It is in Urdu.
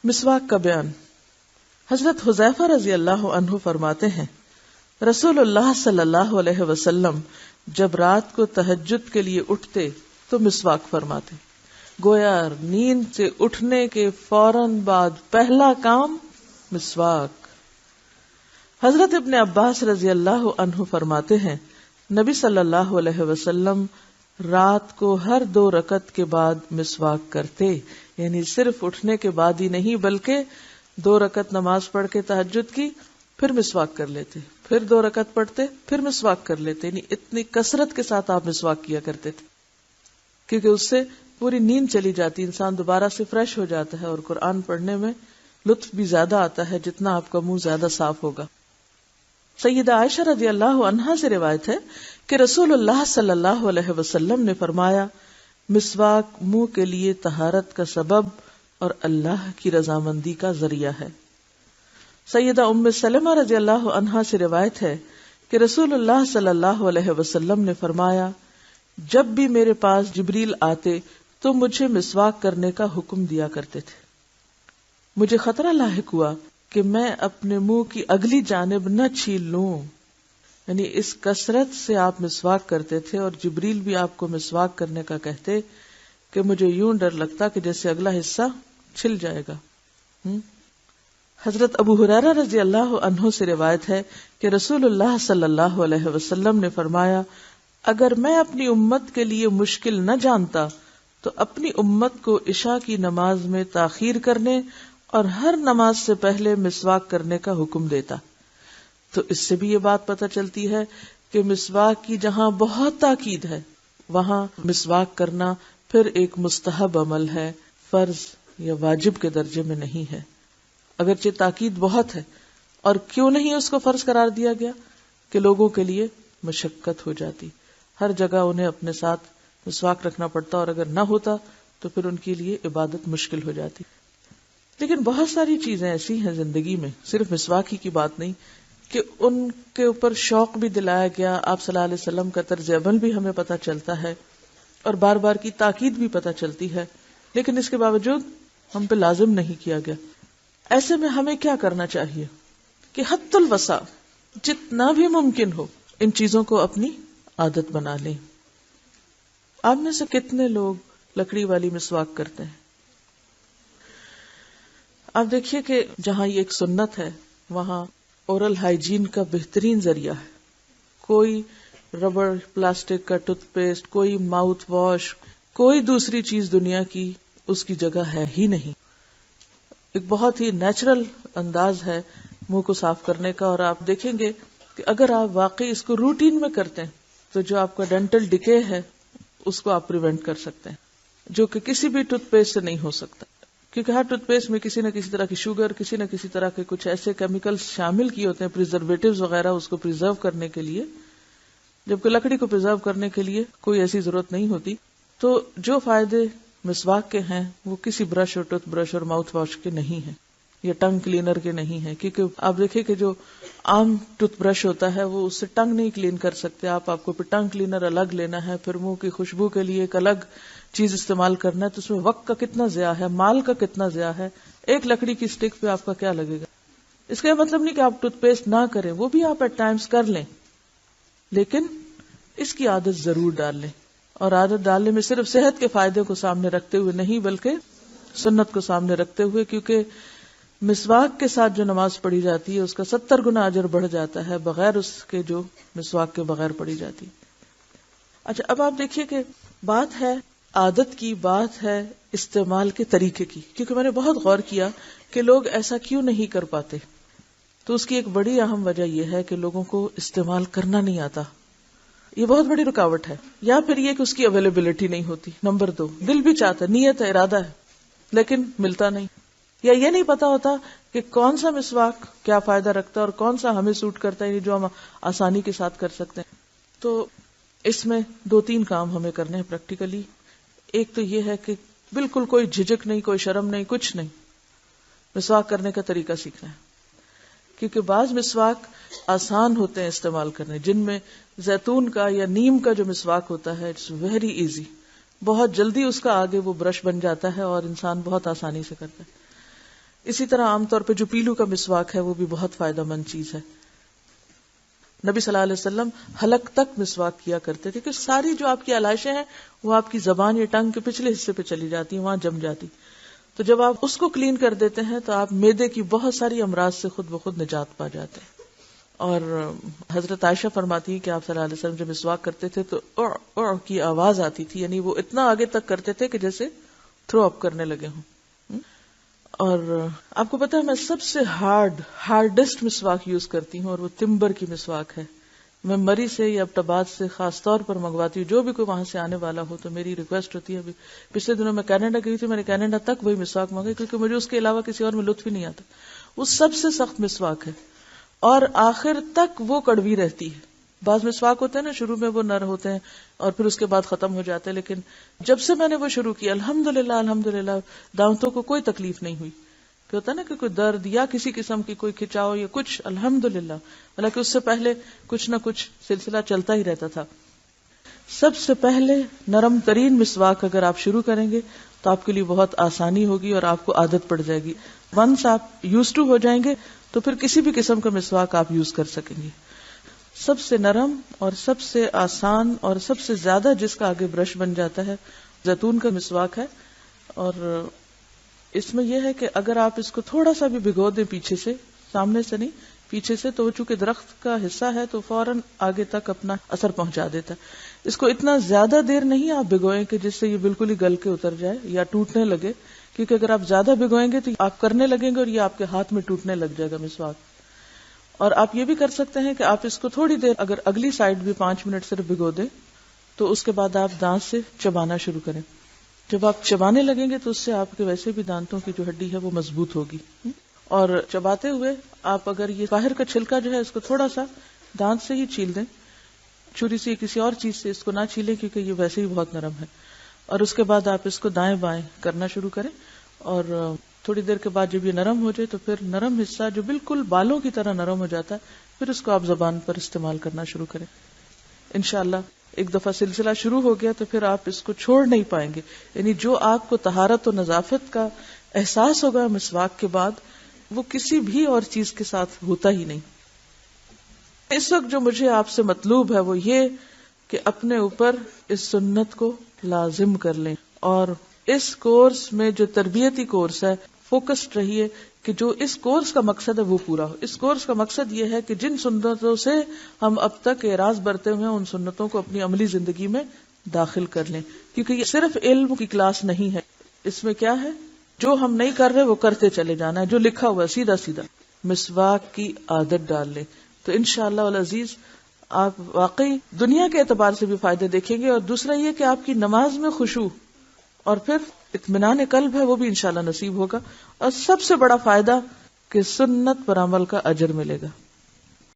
مسواک کا بیان۔ حضرت حذیفہ رضی اللہ عنہ فرماتے ہیں رسول اللہ صلی اللہ علیہ وسلم جب رات کو تہجد کے لیے اٹھتے تو مسواک فرماتے، گویا نیند سے اٹھنے کے فوراً بعد پہلا کام مسواک۔ حضرت ابن عباس رضی اللہ عنہ فرماتے ہیں نبی صلی اللہ علیہ وسلم رات کو ہر 2 رکعت کے بعد مسواک کرتے، یعنی صرف اٹھنے کے بعد ہی نہیں بلکہ 2 رکعت نماز پڑھ کے تہجد کی پھر مسواک کر لیتے، پھر 2 رکعت پڑھتے پھر مسواک کر لیتے، یعنی اتنی کثرت کے ساتھ آپ مسواک کیا کرتے تھے کیونکہ اس سے پوری نیند چلی جاتی، انسان دوبارہ سے فریش ہو جاتا ہے اور قرآن پڑھنے میں لطف بھی زیادہ آتا ہے جتنا آپ کا منہ زیادہ صاف ہوگا۔ سیدہ عائشہ رضی اللہ عنہا سے روایت ہے کہ رسول اللہ صلی اللہ علیہ وسلم نے فرمایا مسواک منہ کے لیے طہارت کا سبب اور اللہ کی رضامندی کا ذریعہ ہے۔ سیدہ ام سلمہ رضی اللہ عنہا سے روایت ہے کہ رسول اللہ صلی اللہ علیہ وسلم نے فرمایا جب بھی میرے پاس جبریل آتے تو مجھے مسواک کرنے کا حکم دیا کرتے تھے، مجھے خطرہ لاحق ہوا کہ میں اپنے منہ کی اگلی جانب نہ چھیل لوں، یعنی اس کثرت سے آپ مسواک کرتے تھے اور جبریل بھی آپ کو مسواک کرنے کا کہتے کہ مجھے یوں ڈر لگتا کہ جیسے اگلا حصہ چھل جائے گا۔ حضرت ابو ہریرہ رضی اللہ عنہ سے روایت ہے کہ رسول اللہ صلی اللہ علیہ وسلم نے فرمایا اگر میں اپنی امت کے لیے مشکل نہ جانتا تو اپنی امت کو عشاء کی نماز میں تاخیر کرنے اور ہر نماز سے پہلے مسواک کرنے کا حکم دیتا۔ تو اس سے بھی یہ بات پتہ چلتی ہے کہ مسواک کی جہاں بہت تاکید ہے وہاں مسواک کرنا پھر ایک مستحب عمل ہے، فرض یا واجب کے درجے میں نہیں ہے، اگرچہ تاکید بہت ہے۔ اور کیوں نہیں اس کو فرض قرار دیا گیا کہ لوگوں کے لیے مشقت ہو جاتی، ہر جگہ انہیں اپنے ساتھ مسواک رکھنا پڑتا اور اگر نہ ہوتا تو پھر ان کے لیے عبادت مشکل ہو جاتی۔ لیکن بہت ساری چیزیں ایسی ہیں زندگی میں، صرف مسواک ہی کی بات نہیں، کہ ان کے اوپر شوق بھی دلایا گیا، آپ صلی اللہ علیہ وسلم کا طرز عمل بھی ہمیں پتہ چلتا ہے اور بار بار کی تاکید بھی پتہ چلتی ہے، لیکن اس کے باوجود ہم پہ لازم نہیں کیا گیا۔ ایسے میں ہمیں کیا کرنا چاہیے کہ حد الوسع جتنا بھی ممکن ہو ان چیزوں کو اپنی عادت بنا لیں۔ آپ میں سے کتنے لوگ لکڑی والی مسواک کرتے ہیں؟ آپ دیکھیے کہ جہاں یہ ایک سنت ہے وہاں اورل ہائیجین کا بہترین ذریعہ ہے، کوئی ربڑ پلاسٹک کا ٹوتھ پیسٹ، کوئی ماؤتھ واش، کوئی دوسری چیز دنیا کی اس کی جگہ ہے ہی نہیں۔ ایک بہت ہی نیچرل انداز ہے منہ کو صاف کرنے کا، اور آپ دیکھیں گے کہ اگر آپ واقعی اس کو روٹین میں کرتے ہیں تو جو آپ کا ڈینٹل ڈکے ہے اس کو آپ پریونٹ کر سکتے ہیں، جو کہ کسی بھی ٹوتھ پیسٹ سے نہیں ہو سکتا، کیونکہ ہر ٹوتھ پیسٹ میں کسی نہ کسی طرح کی شوگر، کسی نہ کسی طرح کے کچھ ایسے کیمیکلز شامل کیے ہوتے ہیں، پریزرویٹیوز وغیرہ اس کو پریزرو کرنے کے لیے، جبکہ لکڑی کو پریزرو کرنے کے لیے کوئی ایسی ضرورت نہیں ہوتی۔ تو جو فائدے مسواک کے ہیں وہ کسی برش اور ٹوتھ برش اور ماؤتھ واش کے نہیں ہیں، یا ٹنگ کلینر کے نہیں ہیں، کیونکہ آپ دیکھیں کہ جو عام ٹوتھ برش ہوتا ہے وہ اس سے ٹنگ نہیں کلین کر سکتے، آپ کو پھر ٹنگ کلینر الگ لینا ہے، پھر منہ کی خوشبو کے لیے ایک الگ چیز استعمال کرنا ہے، تو اس میں وقت کا کتنا ضیاع ہے، مال کا کتنا ضیاع ہے۔ ایک لکڑی کی سٹک پہ آپ کا کیا لگے گا؟ اس کا مطلب نہیں کہ آپ ٹوتھ پیسٹ نہ کریں، وہ بھی آپ ایٹ ٹائمز کر لیں، لیکن اس کی عادت ضرور ڈال لیں، اور عادت ڈالنے میں صرف صحت کے فائدے کو سامنے رکھتے ہوئے نہیں بلکہ سنت کو سامنے رکھتے ہوئے، کیونکہ مسواک کے ساتھ جو نماز پڑھی جاتی ہے اس کا 70 گنا اجر بڑھ جاتا ہے بغیر اس کے جو مسواک کے بغیر پڑھی جاتی۔ اچھا، اب آپ دیکھیے کہ بات ہے عادت کی، بات ہے استعمال کے طریقے کی، کیونکہ میں نے بہت غور کیا کہ لوگ ایسا کیوں نہیں کر پاتے، تو اس کی ایک بڑی اہم وجہ یہ ہے کہ لوگوں کو استعمال کرنا نہیں آتا، یہ بہت بڑی رکاوٹ ہے، یا پھر یہ کہ اس کی اویلیبلٹی نہیں ہوتی۔ نمبر 2، دل بھی چاہتا ہے، نیت ہے، ارادہ ہے، لیکن ملتا نہیں، یا یہ نہیں پتا ہوتا کہ کون سا مسواک کیا فائدہ رکھتا ہے اور کون سا ہمیں سوٹ کرتا ہے جو ہم آسانی کے ساتھ کر سکتے ہیں۔ تو اس میں 2-3 کام ہمیں کرنے ہیں پریکٹیکلی۔ ایک تو یہ ہے کہ بالکل کوئی جھجک نہیں، کوئی شرم نہیں، کچھ نہیں، مسواک کرنے کا طریقہ سیکھنا ہے، کیونکہ بعض مسواک آسان ہوتے ہیں استعمال کرنے، جن میں زیتون کا یا نیم کا جو مسواک ہوتا ہے اٹس ویری ایزی، بہت جلدی اس کا آگے وہ برش بن جاتا ہے اور انسان بہت آسانی سے کرتا ہے۔ اسی طرح عام طور پہ جو پیلو کا مسواک ہے وہ بھی بہت فائدہ مند چیز ہے. نبی صلی اللہ علیہ وسلم حلق تک مسواک کیا کرتے تھے کہ ساری جو آپ کی علائشیں ہیں وہ آپ کی زبان یا ٹنگ کے پچھلے حصے پہ چلی جاتی ہیں, وہاں جم جاتی. تو جب آپ اس کو کلین کر دیتے ہیں تو آپ معدے کی بہت ساری امراض سے خود بخود نجات پا جاتے ہیں. اور حضرت عائشہ فرماتی ہے کہ آپ صلی اللہ علیہ وسلم جب مسواک کرتے تھے تو کی آواز آتی تھی, یعنی وہ اتنا آگے تک کرتے تھے کہ جیسے تھرو اپ کرنے لگے ہوں. اور آپ کو پتا ہے میں سب سے ہارڈسٹ مسواک یوز کرتی ہوں, اور وہ تمبر کی مسواک ہے. میں مری سے یا ابٹاباد سے خاص طور پر منگواتی ہوں. جو بھی کوئی وہاں سے آنے والا ہو تو میری ریکویسٹ ہوتی ہے. ابھی پچھلے دنوں میں کینیڈا گئی تھی, میں نے کینیڈا تک وہی مسواک مانگی کیونکہ مجھے اس کے علاوہ کسی اور میں لطف ہی نہیں آتا. وہ سب سے سخت مسواک ہے اور آخر تک وہ کڑوی رہتی ہے. بعض مسواک ہوتے ہیں نا شروع میں وہ نر ہوتے ہیں اور پھر اس کے بعد ختم ہو جاتے ہیں, لیکن جب سے میں نے وہ شروع کیا الحمدللہ دانتوں کو کوئی تکلیف نہیں ہوئی. کہ ہوتا ہے نا کہ کوئی درد یا کسی قسم کی کوئی کھچاؤ یا کچھ, الحمدللہ. حالانکہ اس سے پہلے کچھ نہ کچھ سلسلہ چلتا ہی رہتا تھا. سب سے پہلے نرم ترین مسواک اگر آپ شروع کریں گے تو آپ کے لیے بہت آسانی ہوگی اور آپ کو عادت پڑ جائے گی. ونس آپ یوز ٹو ہو جائیں گے تو پھر کسی بھی قسم کا مسواک آپ یوز کر سکیں گے. سب سے نرم اور سب سے آسان اور سب سے زیادہ جس کا آگے برش بن جاتا ہے زیتون کا مسواک ہے. اور اس میں یہ ہے کہ اگر آپ اس کو تھوڑا سا بھی بھگو دیں پیچھے سے, سامنے سے نہیں پیچھے سے, تو چونکہ درخت کا حصہ ہے تو فوراً آگے تک اپنا اثر پہنچا دیتا ہے. اس کو اتنا زیادہ دیر نہیں آپ بھگوئیں کہ جس سے یہ بالکل ہی گل کے اتر جائے یا ٹوٹنے لگے, کیونکہ اگر آپ زیادہ بھگوئیں گے تو آپ کرنے لگیں گے اور یہ آپ کے ہاتھ میں ٹوٹنے لگ جائے گا مسواک. اور آپ یہ بھی کر سکتے ہیں کہ آپ اس کو تھوڑی دیر اگر اگلی سائڈ بھی 5 منٹ صرف بھگو دیں تو اس کے بعد آپ دانت سے چبانا شروع کریں. جب آپ چبانے لگیں گے تو اس سے آپ کے ویسے بھی دانتوں کی جو ہڈی ہے وہ مضبوط ہوگی. اور چباتے ہوئے آپ اگر یہ باہر کا چھلکا جو ہے اس کو تھوڑا سا دانت سے ہی چھیل دیں, چھری سے کسی اور چیز سے اس کو نہ چھیلیں کیونکہ یہ ویسے ہی بہت نرم ہے. اور اس کے بعد آپ اس کو دائیں بائیں کرنا شروع کریں, اور تھوڑی دیر کے بعد جب یہ نرم ہو جائے تو پھر نرم حصہ جو بالکل بالوں کی طرح نرم ہو جاتا ہے پھر اس کو آپ زبان پر استعمال کرنا شروع کریں. انشاءاللہ ایک دفعہ سلسلہ شروع ہو گیا تو پھر آپ اس کو چھوڑ نہیں پائیں گے. یعنی جو آپ کو طہارت و نظافت کا احساس ہوگا مسواک کے بعد وہ کسی بھی اور چیز کے ساتھ ہوتا ہی نہیں. اس وقت جو مجھے آپ سے مطلوب ہے وہ یہ کہ اپنے اوپر اس سنت کو لازم کر لیں, اور اس کورس میں جو تربیتی کورس ہے فوکسڈ رہیے کہ جو اس کورس کا مقصد ہے وہ پورا ہو. اس کورس کا مقصد یہ ہے کہ جن سنتوں سے ہم اب تک اعراض برتے ہوئے ان سنتوں کو اپنی عملی زندگی میں داخل کر لیں, کیونکہ یہ صرف علم کی کلاس نہیں ہے. اس میں کیا ہے, جو ہم نہیں کر رہے وہ کرتے چلے جانا ہے, جو لکھا ہوا سیدھا سیدھا مسواک کی عادت ڈال لیں تو انشاءاللہ العزیز آپ واقعی دنیا کے اعتبار سے بھی فائدے دیکھیں گے, اور دوسرا یہ کہ آپ کی نماز میں خشوع اور پھر اطمینان قلب ہے وہ بھی انشاءاللہ نصیب ہوگا, اور سب سے بڑا فائدہ کہ سنت پر عمل کا اجر ملے گا.